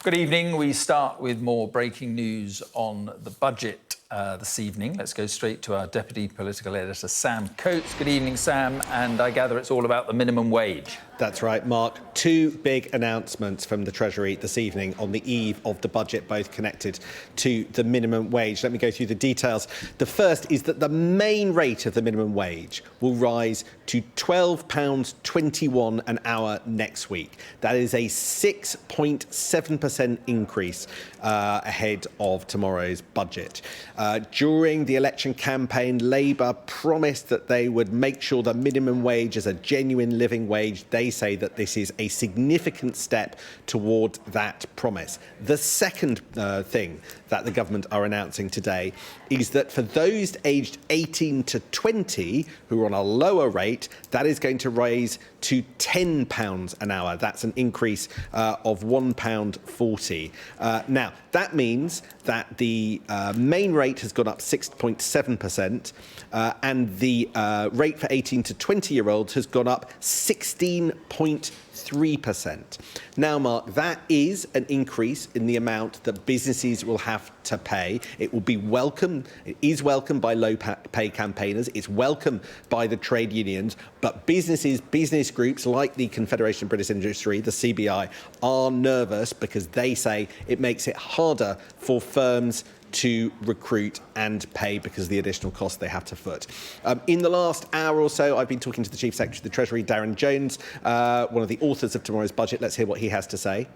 Good evening. We start with more breaking news on the budget this evening. Let's go straight to our Deputy Political Editor, Sam Coates. Good evening, Sam. And I gather it's all about the minimum wage. That's right, Mark. Two big announcements from the Treasury this evening on the eve of the budget, both connected to the minimum wage. Let me go through the details. The first is that the main rate of the minimum wage will rise to £12.21 an hour next week. That is a 6.7% increase ahead of tomorrow's budget. During the election campaign, Labour promised that they would make sure the minimum wage is a genuine living wage. They say that this is a significant step toward that promise. The second thing that the government are announcing today is that for those aged 18 to 20 who are on a lower rate, that is going to raise to £10 an hour. That's an increase of £1.40. Now, that means that the main rate has gone up 6.7%, and the rate for 18 to 20-year-olds has gone up 16.3%. Now, Mark, that is an increase in the amount that businesses will have to pay. It will be welcome. It is welcomed by low-pay campaigners. It's welcomed by the trade unions. But business groups like the Confederation of British Industry, the CBI, are nervous because they say it makes it harder for firms to recruit and pay because of the additional costs they have to foot. In the last hour or so, I've been talking to the Chief Secretary of the Treasury, Darren Jones, one of the authors of tomorrow's budget. Let's hear what he has to say.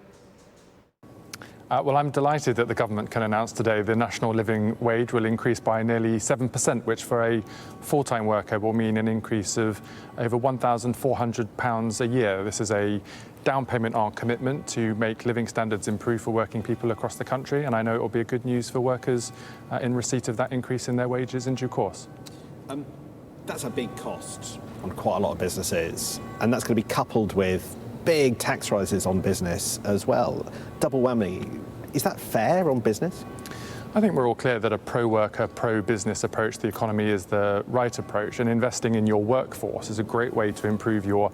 Well, I'm delighted that the government can announce today the national living wage will increase by nearly 7%, which for a full-time worker will mean an increase of over £1,400 a year. This is a down payment on commitment to make living standards improve for working people across the country, and I know it will be a good news for workers in receipt of that increase in their wages in due course. That's a big cost on quite a lot of businesses, and that's going to be coupled with big tax rises on business as well. Double whammy. Is that fair on business? I think we're all clear that a pro-worker, pro-business approach to the economy is the right approach, and investing in your workforce is a great way to improve your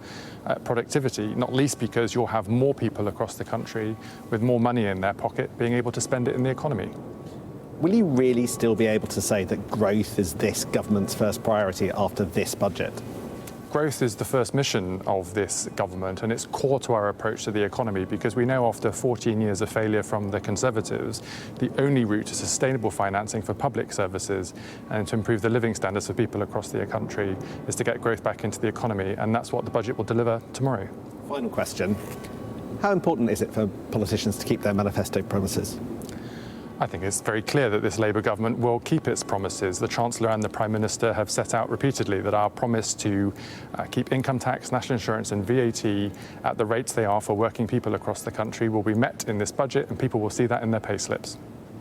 productivity, not least because you'll have more people across the country with more money in their pocket being able to spend it in the economy. Will you really still be able to say that growth is this government's first priority after this budget? Growth is the first mission of this government, and it's core to our approach to the economy because we know after 14 years of failure from the Conservatives, the only route to sustainable financing for public services and to improve the living standards for people across the country is to get growth back into the economy, and that's what the budget will deliver tomorrow. Final question. How important is it for politicians to keep their manifesto promises? I think it's very clear that this Labour government will keep its promises. The Chancellor and the Prime Minister have set out repeatedly that our promise to keep income tax, national insurance and VAT at the rates they are for working people across the country will be met in this budget, and people will see that in their pay slips.